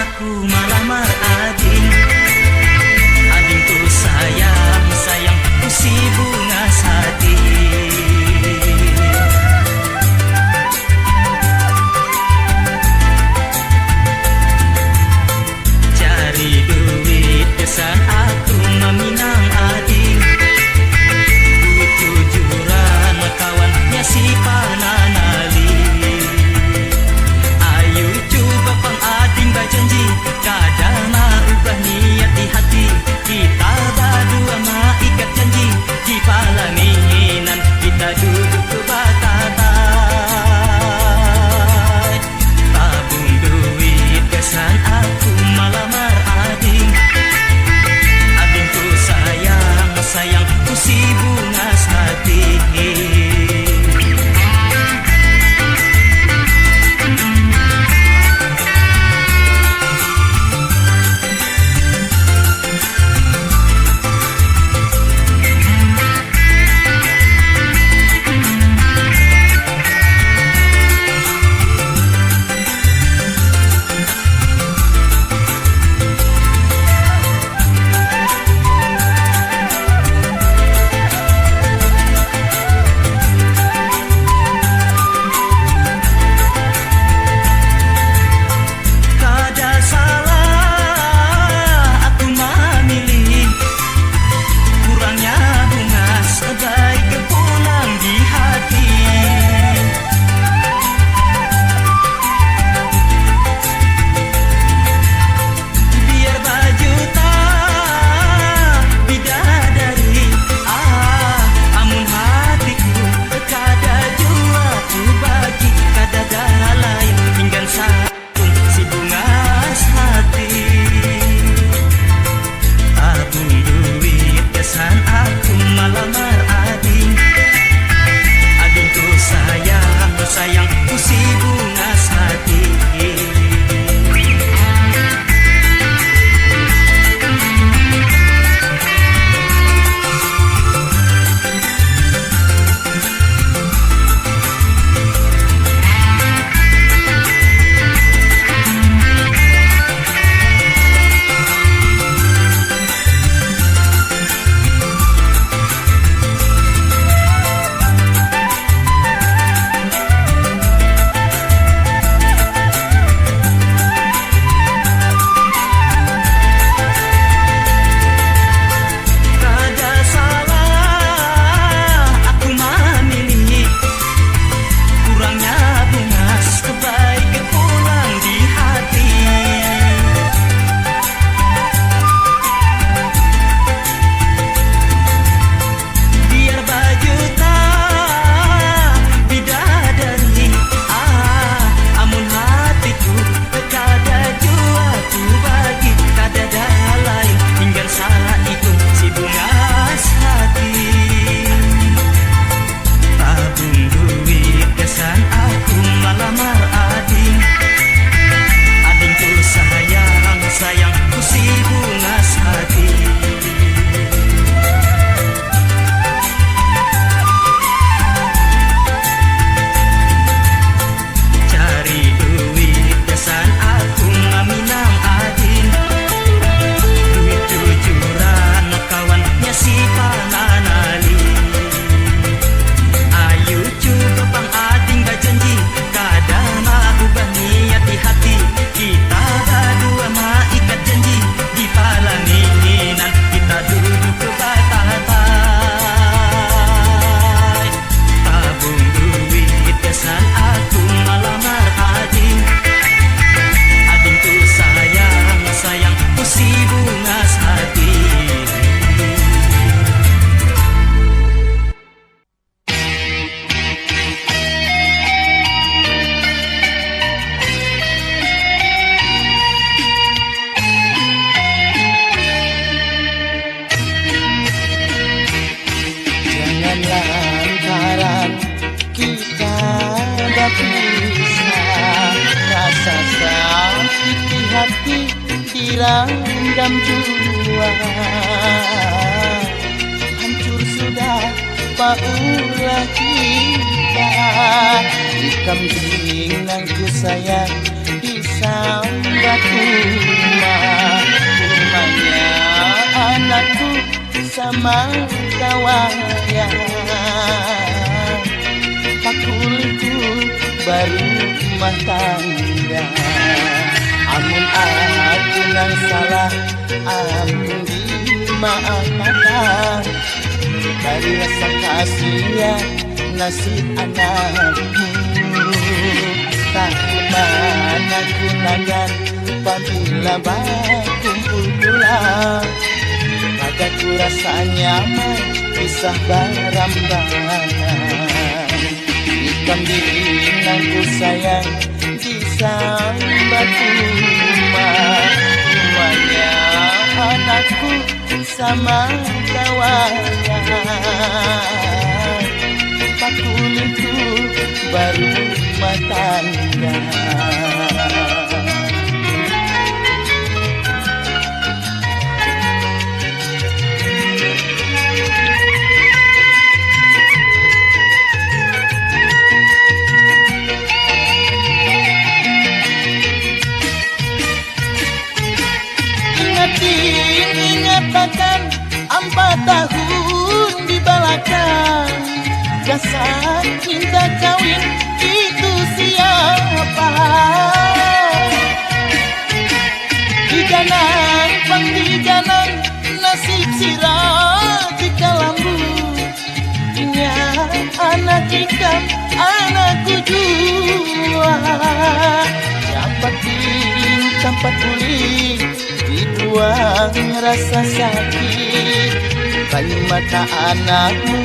aku melamar Ading. Ading ku sayang, sayang ku si bunga hati. Cari duit kesan aku meminang Ading. Duit tujuran kawannya si pananali. Ayo coba pang Ading berjanji, kadang mau ubah niat di hati. Kita berdua mau ikat janji, di palaminan kita duduk ke batatai. Tabung duit kesan aku melamar Ading. Ading ku sayang, sayang ku si bunga hati. Sayang ku si bunga hati. direndam jua. Hancur sudah paulah kita, di kambing nang ku sayang disambatku sama kawaya pakuliku baru rumah tangga. Amun aku nang salah ampun dimaafkan. Dari rasa kasihan nasib anakmu tak mana gunakan apabila berkumpul pulang. Agakku rasa nyaman pisah baram-baran. Ikan dinangku sayang disambat rumah. Rumahnya anakku sama kawannya. Pakuliku baru rumah tangga. Ingatakan 4 tahun di belakang. Dasar cinta kawin itu siapa? Diganang pang diganang nasib sirah di kalambu. Punya anak ikan anakku jua. Dapat tempat pulih dibuang rasa sakit. Kayu mata anakmu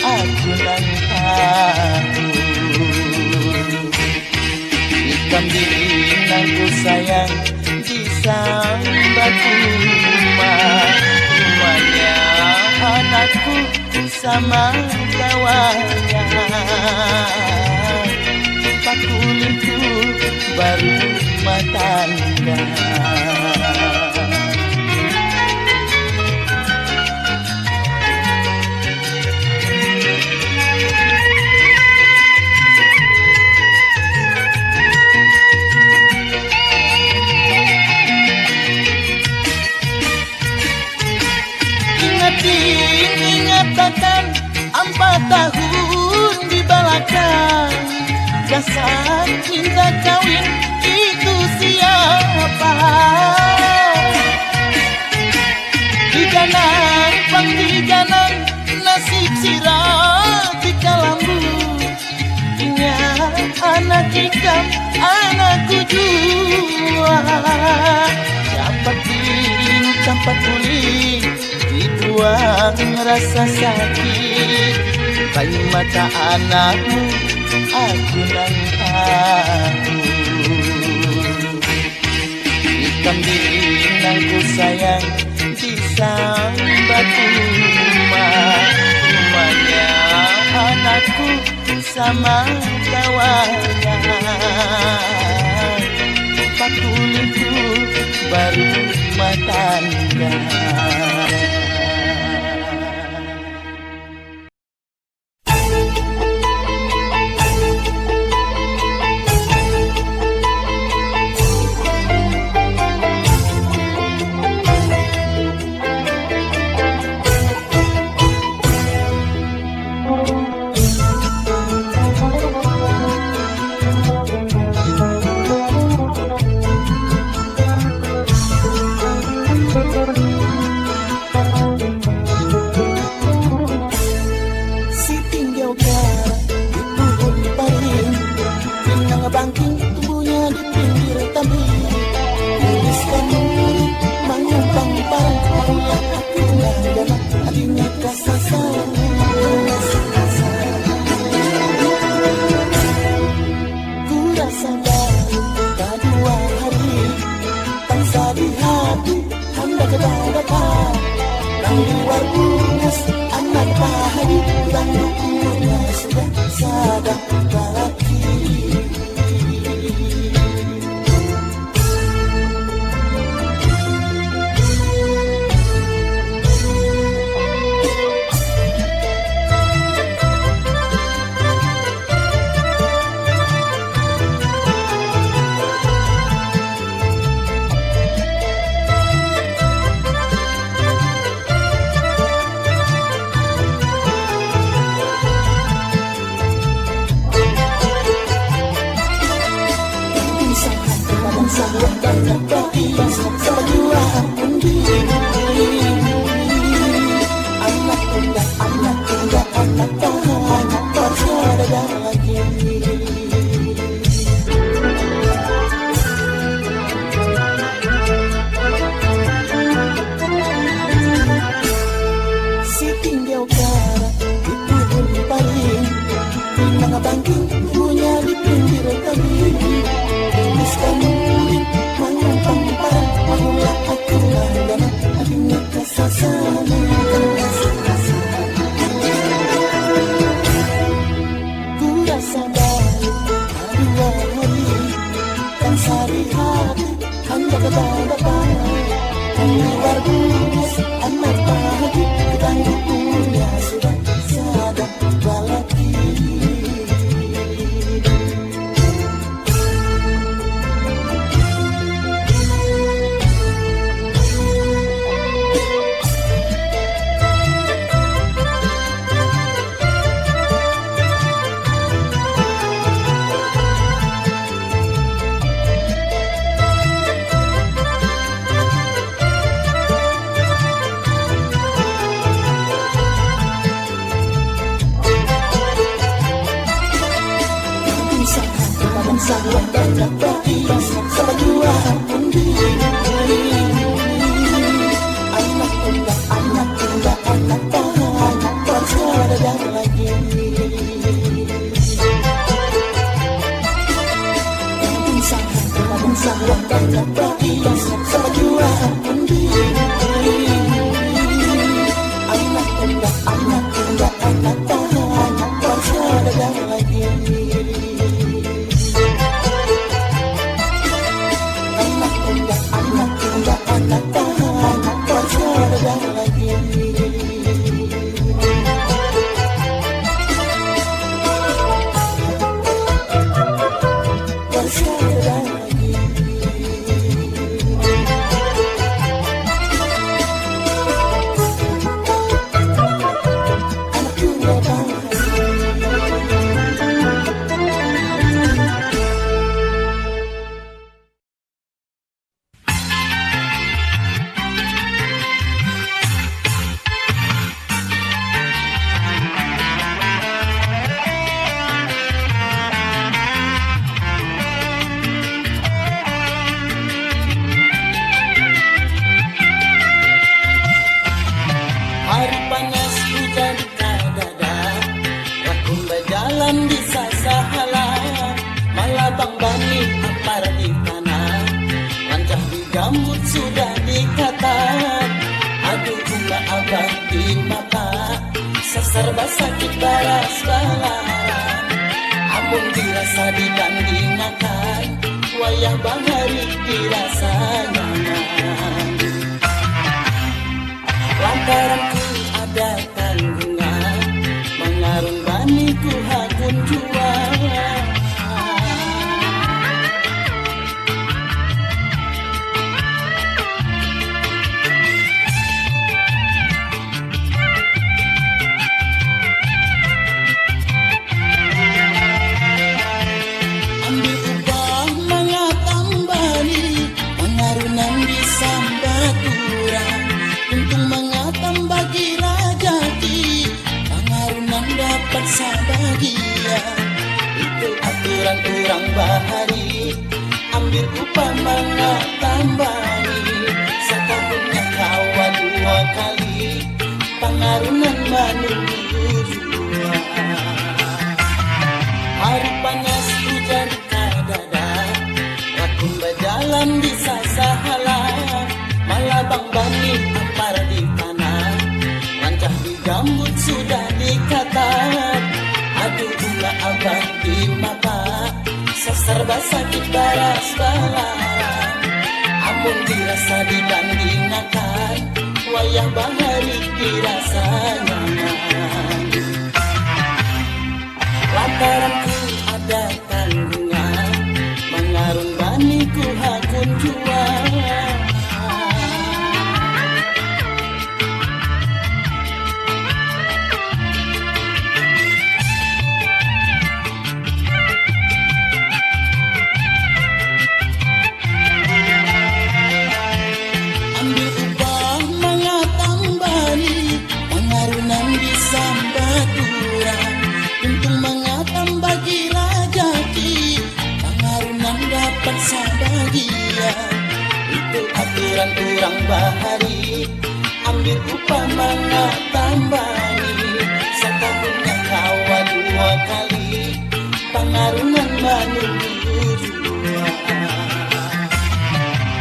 aku nang tahu. Ikan dinangku sayang disambat rumah. Rumahnya anakku sama kawannya. Pakuliku baru rumah tangga. Ingatakan 4 tahun di belakang. Dasar cinta kawin itu siapa? Diganang pang diganang nasib sirah di kalambu. Punya anak ikan anakku jua. Dapat tempat pulih dibuang rasa sakit. Kayu mata anakmu aku nang tahu. Ikan dinangku sayang disambat rumah. Rumahnya anakku sama kawannya. Pakuliku baru rumah tangga. sama jua undi. Anak tunggal, anak tunggal, anak tahan, bersaudara lagi. Si tinggal utara di pohon paling, pinang bangking punya di pinggir kali. Iskanduri mengambang parang, mengulang aku mandana, adiknya kasasana. Ku rasa baik dua hari, kan sehari hati hanya kata-kata. Luar bus amat pagi, ketangguhnya sudah sadar balaki. Sayang dan dapat sama jua undi. Anak tunggal, anak tunggal, anak tahan, bersaudara lagi. Sayang dan dapat sama jua undi. Anak tunggal, anak tunggal, anak tahan, bersaudara lagi. Anak tahan, bersaudara lagi. Bersaudara lagi. Anak tunggal tahan. Hari panas hujan kadada, rakun berjalan di sasahala, malabang bani apar di tanah, rancah di gambut sudah dikatat. Aduh bunga abang di mata, seserba sakit baras balaran. Amun dirasa dibandingkan, wayah bahari dirasa nyaman. Lantaran ku ada tanggungan, mengarung bani ku hakun jua. Ambil upah mengatang bani, mengarunan di sambaturang. Untung mengatang bagi rajaki, pengarunan dapat sabagia. Itu aturan orang bahari, ambil upah mengatang bani. Setahunnya kawa 2 kali, pengarunan menunggu jua. Hari panas hujan kadada, rakun berjalan di sasahala, malabang bani apar di tanah, rancah di gambut sudah dikatat. Aduh bunga abang di mata, seserba sakit baras balaran. Amun dirasa dibandingkan, wayah bahari dirasa nyaman. Lantaran ku ada tanggungan, mengarung bani ku hakun jua. dan kurang bahari ambil upah mana tambani setahunnya kawa 2 kali pangarungan menunggu dua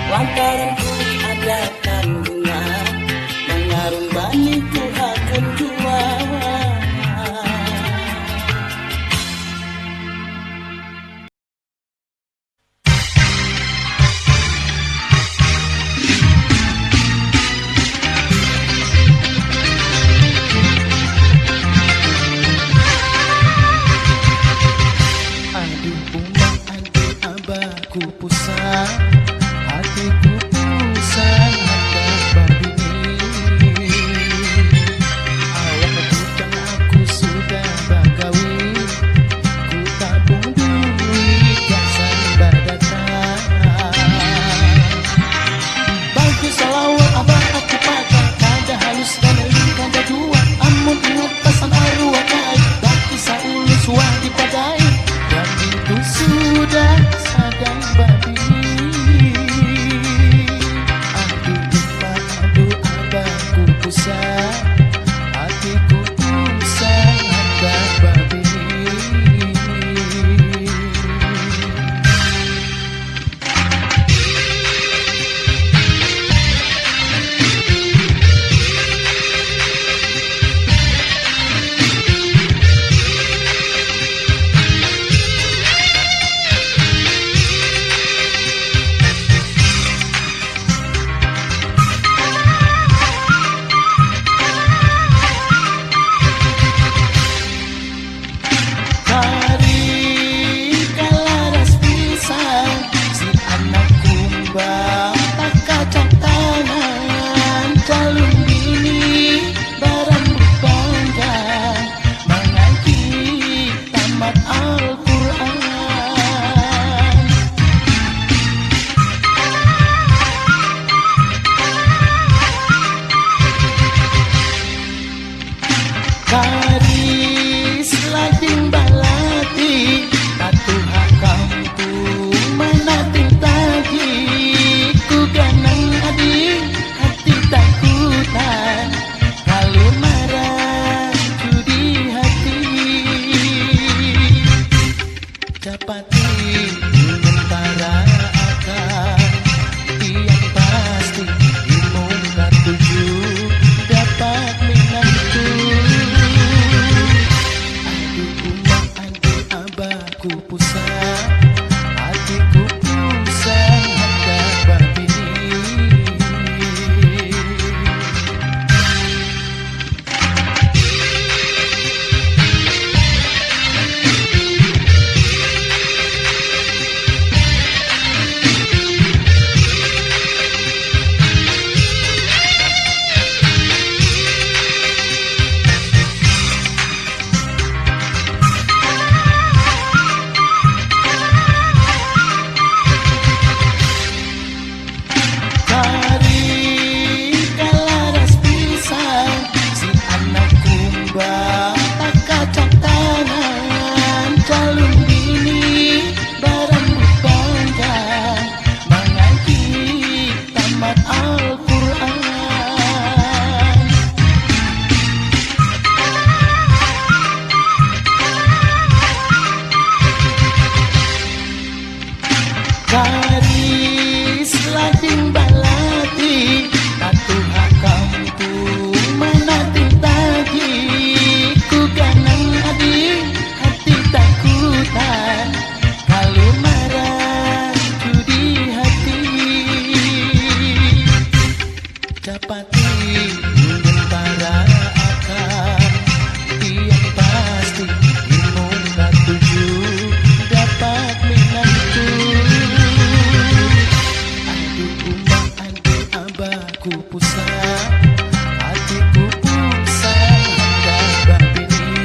lantaran kuli ada kandungan mengarung bani ku hakun jua. Ku pusat, hatiku pusat hendak babini. Awak bujang aku sudah bagawi, ku tabung duit gasan berdatang. Bagus selawat abah aku pakai, kada halus dan eling kada jua. Amun ingat pesan arwah kai, baki saulus wadi padai. Dan itu sudah sadang babi. Aduh ipa, aduh abangku pusat, hatiku pusat hendak babi. Garis lading balati tatuha kampung manating tagi ku ganang adi hati takutan kalau marah judi hati dapati sementara akan yang pasti imung katuju dapat menantu. Ku pusat, hatiku pusat hendak babini. Garis lading balati tatuha kampung manating tagi ku ganang adi hati takutan kalau marah judi hati dapati sementara akan yang pasti imung katuju dapat menantu. Ku pusat, hatiku pusat hendak babini.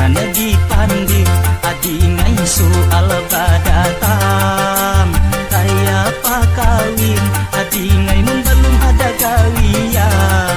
Jangan dipandir adi ngai soal badatang. Kayak apa kawin adi ngai mun belum ada gawian.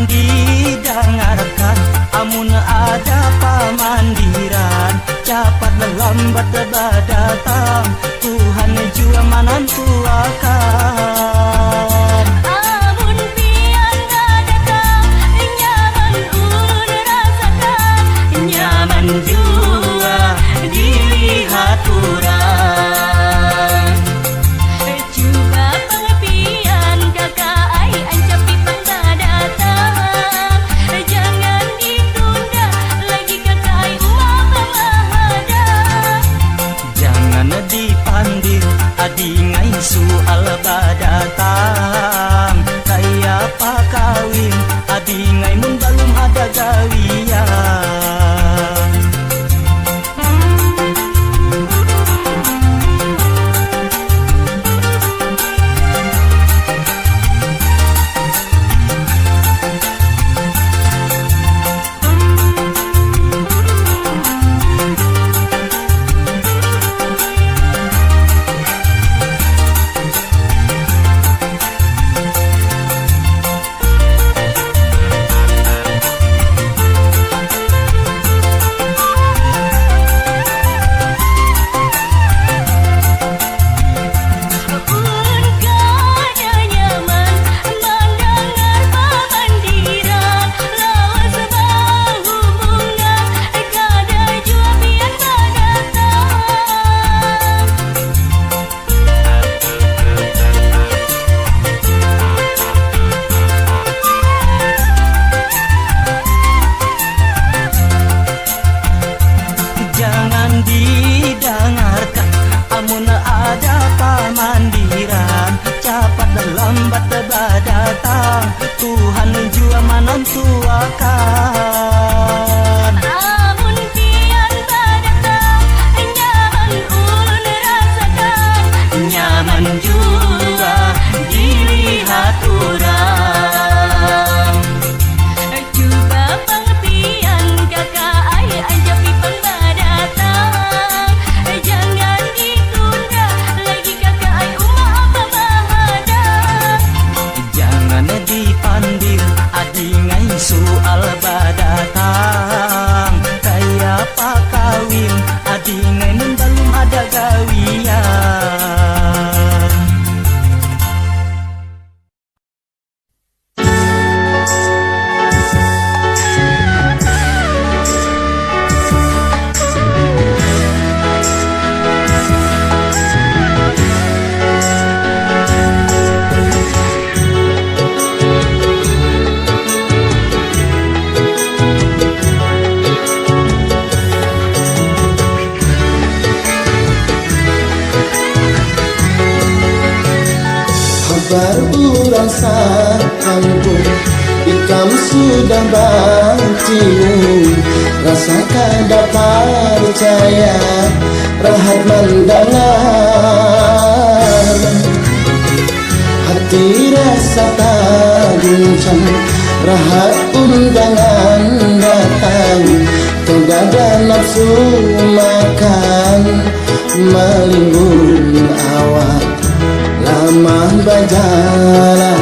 Didengarkan amun ada pamandiran, cepat lambat datang Tuhan jua manantu akan. Amun pian datang nyaman ulun rasakan, nyaman jua dilihat urang. Coba pengertian kakak ai ancap pipang datang. Jangan ditunda lagi kakak ai uang mahada. Jangan dipandir adi ngai soal badatang. Kayak apa kawin adi ngai mun belum ada gawian. Didengarkan amun ada pamandiran, cepat lambat datang Tuhan jua manantu akan. Amun pian datang nyaman ulun rasakan, Nyaman jua dilihat urang. coba pengertian kakak ai ancap pipang datang. Jangan ditunda lagi kakak ai uang mahada. Jangan dipandir adi ngai soal badatang. Kayak apa kawin adi ngai mun belum ada gawian. Baru urang sanggup ikam sudah banting. Rasakan dapat percaya rahat mendengar. Hati rasa tak guncang, rahat undangan datang. Tidak ada nafsu makan, melimbun awak lama berjalan.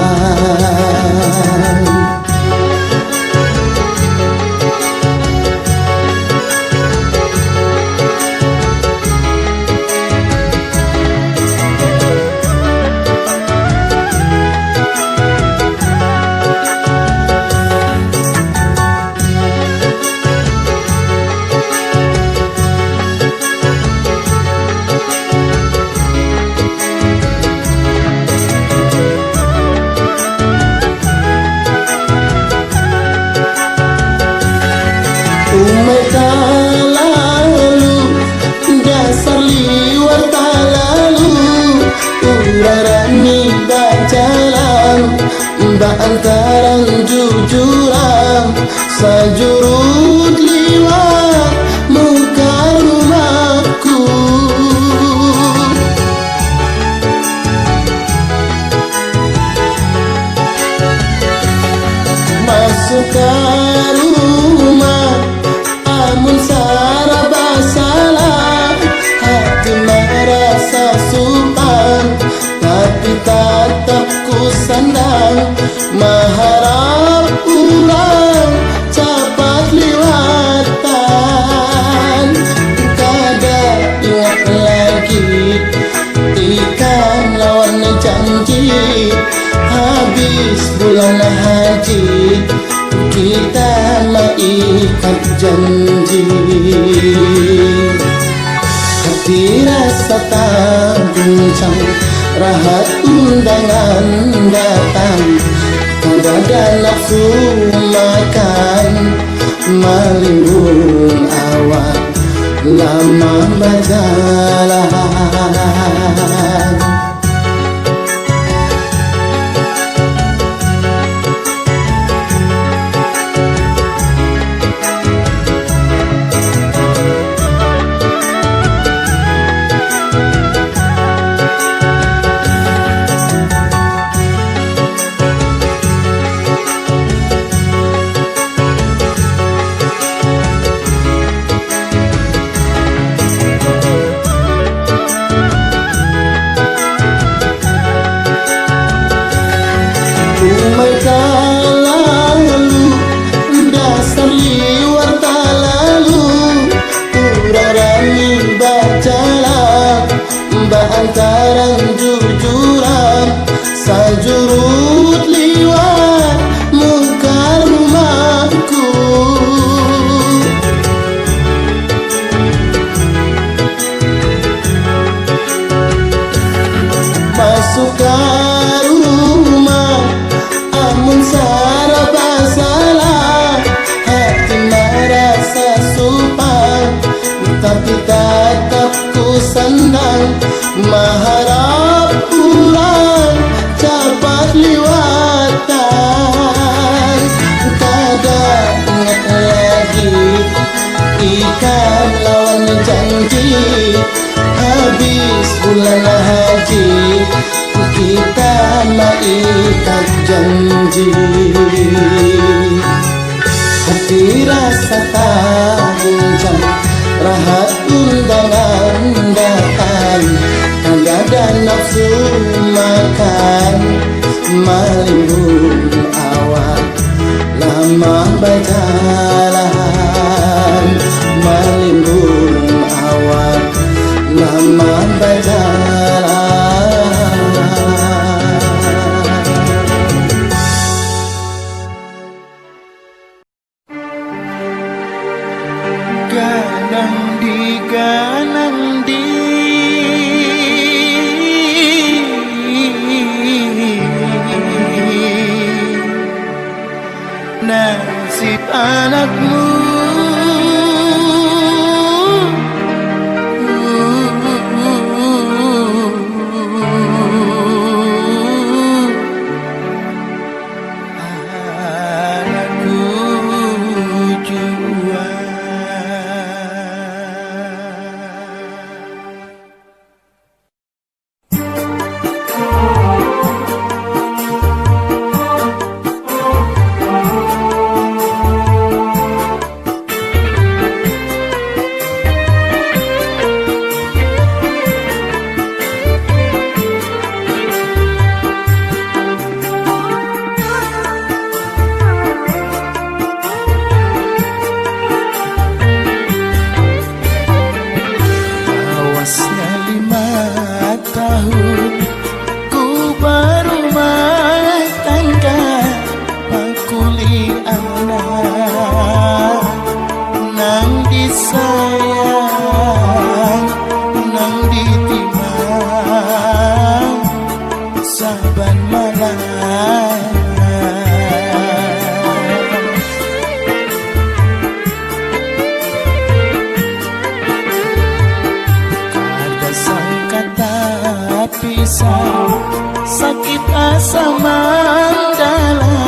Antaran jujurang sajurut liwat muka rumahku. Masuk ke rumah amun saraba salah, hati merasa sumpah tapi tetap ku sandang. Maharap pulang cepat liwatan, kada ingat lagi ikan lawan janji. Habis bulan haji kita mengikat janji. Hati rasa tak guncang, rahat undangan datang. Kada nafsu makan, malimbun awak lama berjalan. Antaran jujuran sajurut liwat muka rumahku. Masuk ke rumah amun saraba salah, hati merasa sumpah tapi tetap ku sandang. Maharap pulang cepat liwatan, kada ingat lagi ikan lawan janji. Habis bulan haji kita mengikat janji. Hati rasa tak guncang, rahat undangan datang. Kada nafsu makan, malimbun awak lama berjalan. Malimbun awak lama berjalan. Ganang di nasib anakmu. Anakku jua. pisau, sakit asa mendalam.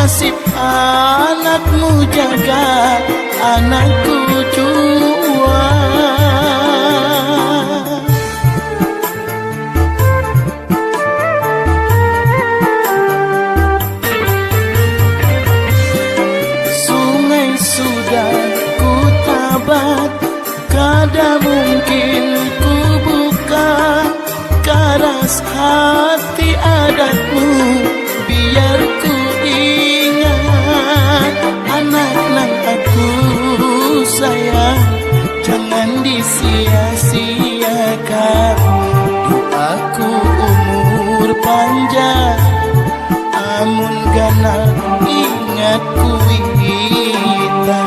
nasib anakmu jaga anakku jua. Sungai sudah ku tabat, kada mungkin ku buka karas hati adatmu. Biar ku ingat anak nang aku sayang, jangan disia-siakan. Doaku umur panjang, amun ganal ingat ku wita.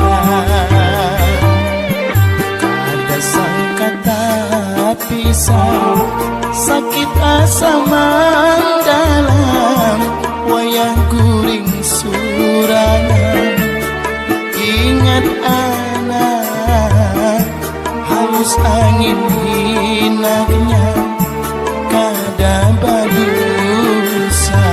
Kada sangka pisah, sakit asa mendalam, wayah guring surangan. Ingat anak, halus angin hinanya, kada badusa.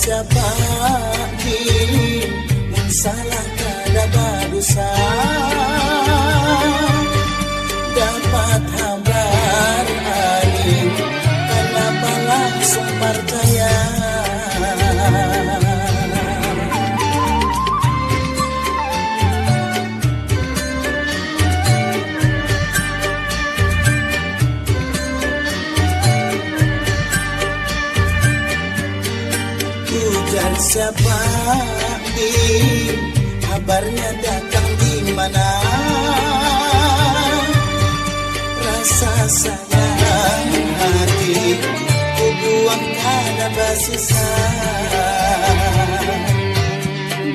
Siapa di salah kada badusa, dapat habar aing kenapa langsung percaya. Siapa di kabarnya datang di mana? Rasa sayang hati ku buang kada basisa.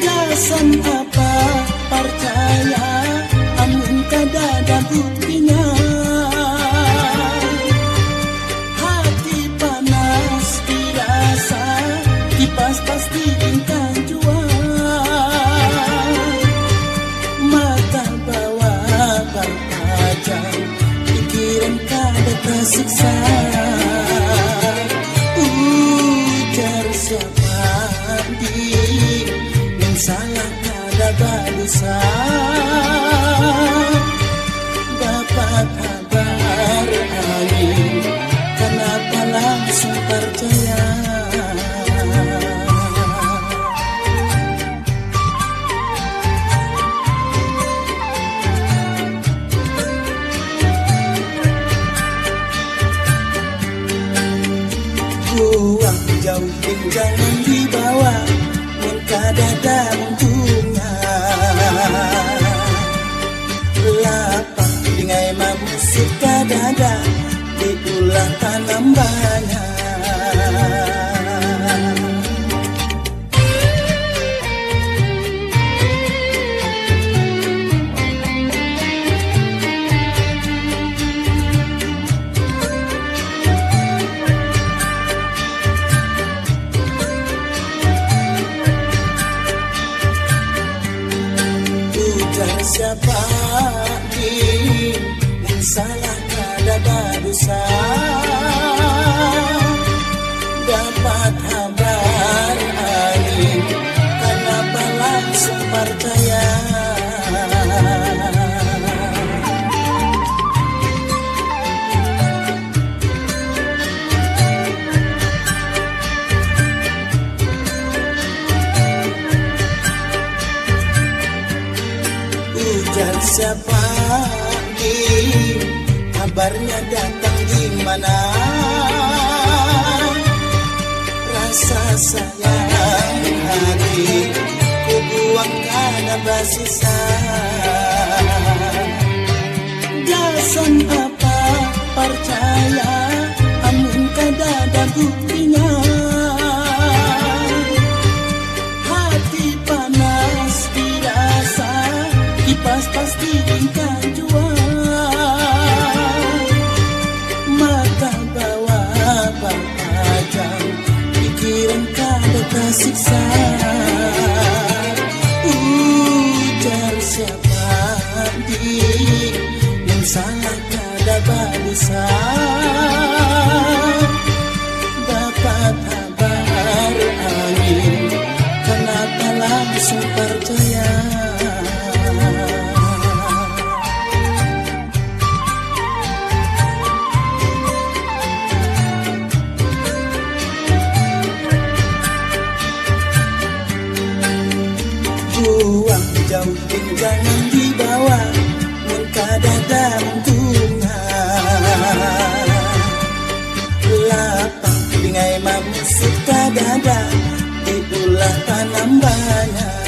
Gasan apa percaya amun kada ada buktinya. Hati panas dirasa, kipas pasti bintang jua. Mata bawa bertajam, pikiran kada tersiksa. Ujar siapa di yang salah kada badusa, dapat kabar aing kenapa langsung percaya. Buang jauh jangan dibawa, mun kada untungnya. Lapang dingai mabusuk kadada, diulah tanam banyak. Siapa di salah kada badusa, siapa di kabarnya datang di mana? Rasa sayang hati ku buang karena bersisa. Jasan apa percaya amun kadada buktinya. Hati panas dirasa kipas pasti tingkat jua. Mata bawah pajang pikiran kada tersiksa. Ujar siapa di yang salah kada balisa. Dapat kabar angin kenapa langsung percaya. Buang jauh dan jangan dibawa mengkadada mentungan. Lapang bingai mamusik kadada diulah tanam banyak.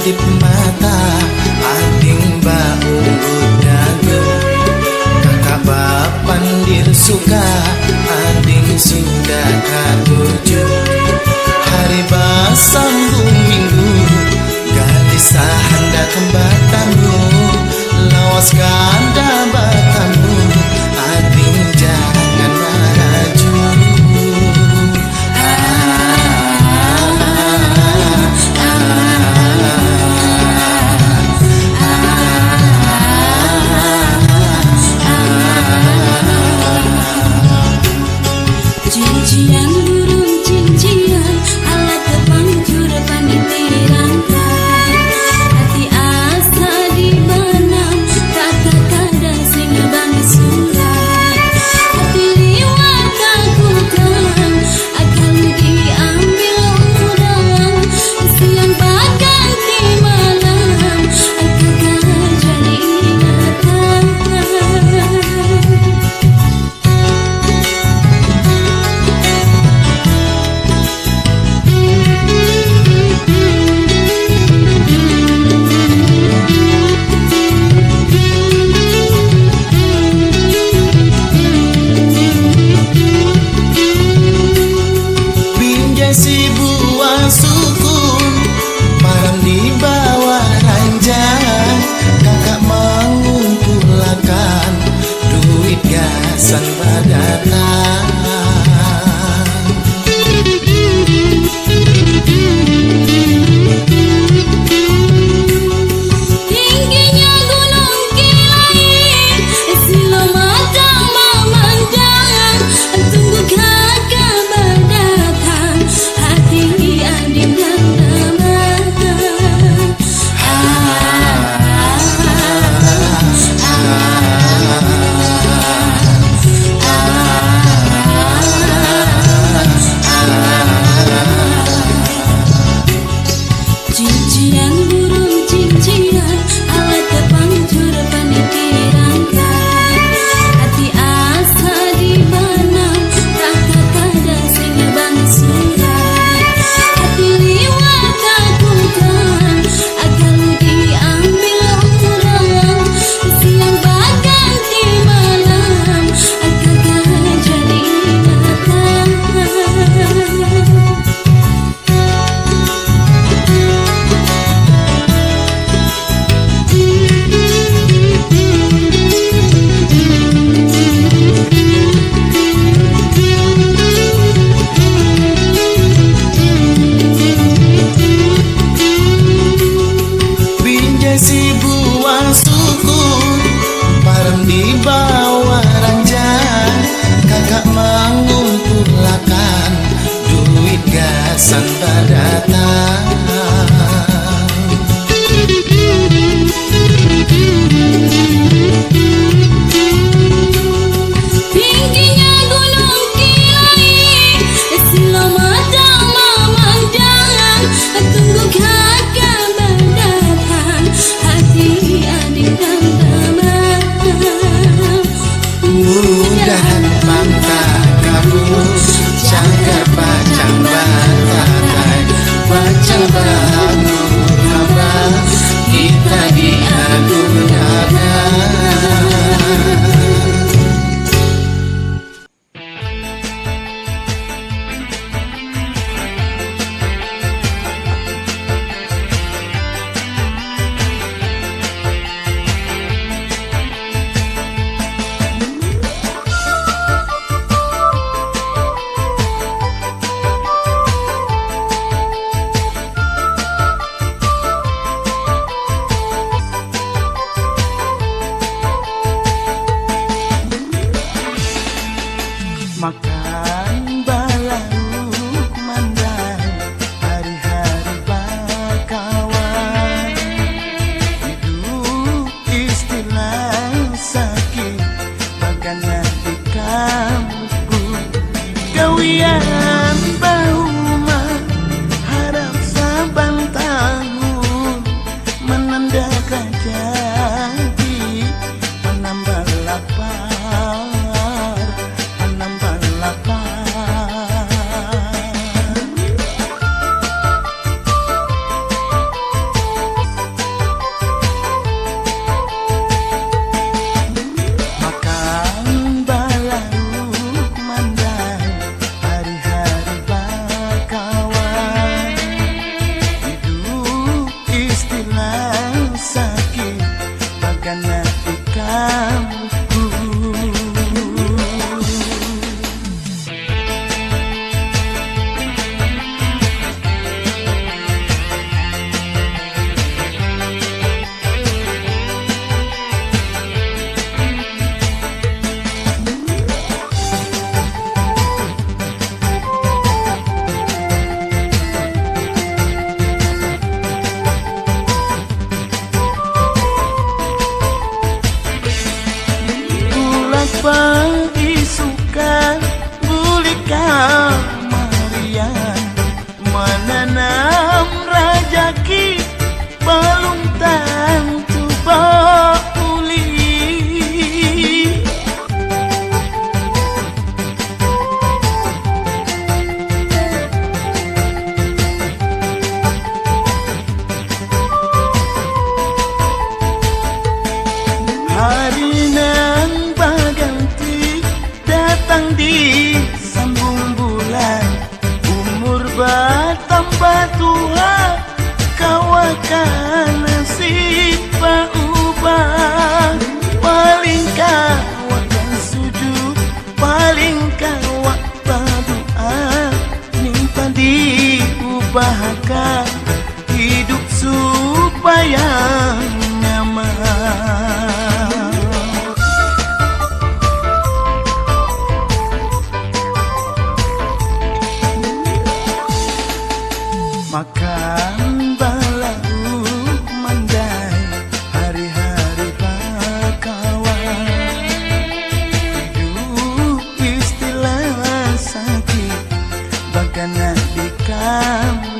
Kadip mata ading bau daga. Kakak bapandir suka ading sudah katuju. Hari basambung minggu gadis hendak kembatamu. Lawas kada batamu ading jangan maraju. Cincian burung cincian alat kepancur panitirangkan. Hati asa dibenam kakak kada sing bang surat. Hati liwat kakukan akan diambil orang. Siang pagganti malam kakak jadi ingatan. Si buah sukun malam di bawah ranjang. Kakak mengumpulkan duit gasan badatan. Tingginya gunung Kilain, silau matang memandang. Tunggu kakak berdatang, hati adim dan damai. Makan balauk mandang hari-hari bakawan. Hidup istilah sakit bagana di kampung. Gawian bauma harap saban tahun menandakan jadi menambah lapar, menambah lapar. Makan balauk mandang hari-hari bakawan. Hidup istilah sakit bagana di kampung. Pagi suka bulika Marian menanam rajaki belum tentu boleh. Hari nan baganti datang di sambung bulan, umur bertambah tua, kawakan nasib berubah. Paling kawak dan sujud, paling kawak berdoa, minta diubahkan hidup supaya nyaman. Makan balauk mandai hari-hari bakawan. Hidup istilah sakit bagana di kampung.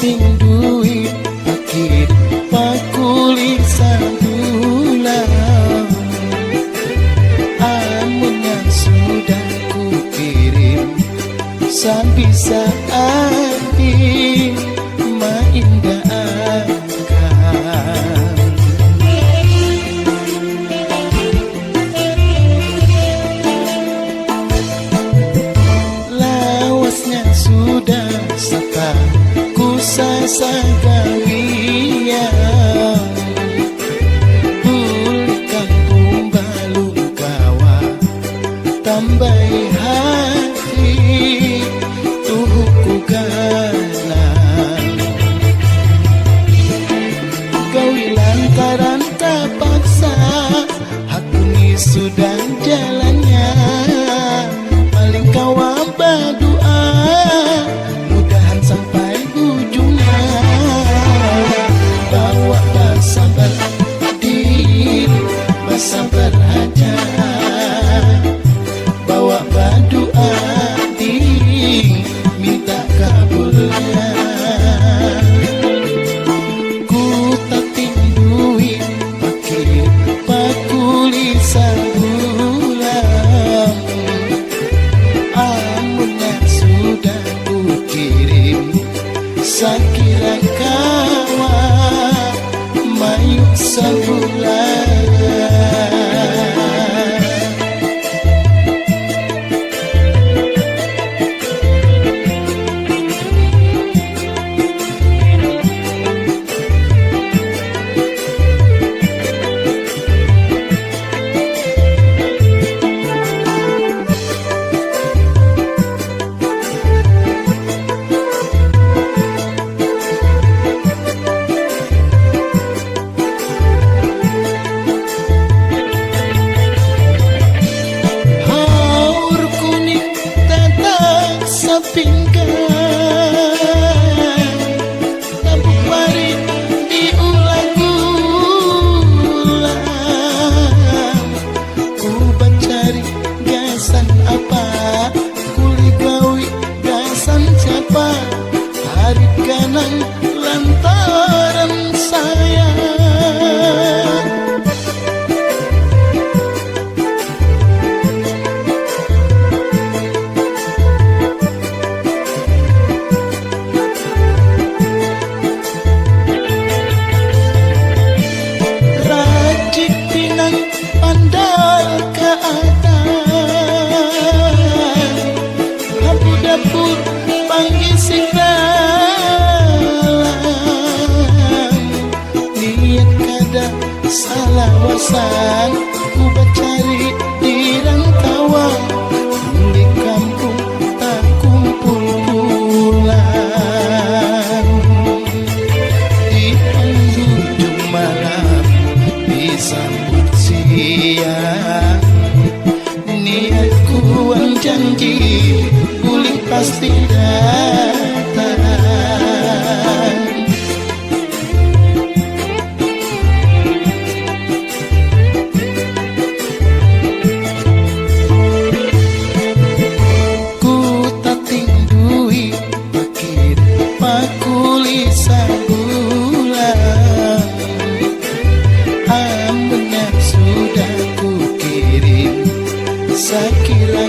Duit akid pakuli sabulan, amun yang sudah kukirim sabisa hati maindah akan. Lawasnya sudah setah sasagalia, pulihkan pembalung kawa, tambahi hati tuhuku galang. Gawi lantaran terpaksa, aku ni sudah jalannya. Paling kawa berdoa, mudahan sampai ujungnya. Bawa bersabar diri, bersabar aja. sabulan, amunnya sudah kukirim sakira kawa mayuk sabulan. Tabuk parit diulang-ulang, ku bancari gasan apa, kuli gawi gasan siapa, harit ganang lantaran sayang. Dapur panggil si dalang, niat kada salah wasan, ku bacari di rantauan, di kampung tak kumpul pulang. Di penghujung malam disambut siang, niatku ang janji pasti datang. Ku tak tindui pikir pakuli sabulan, amunnya sudah ku kirim sakira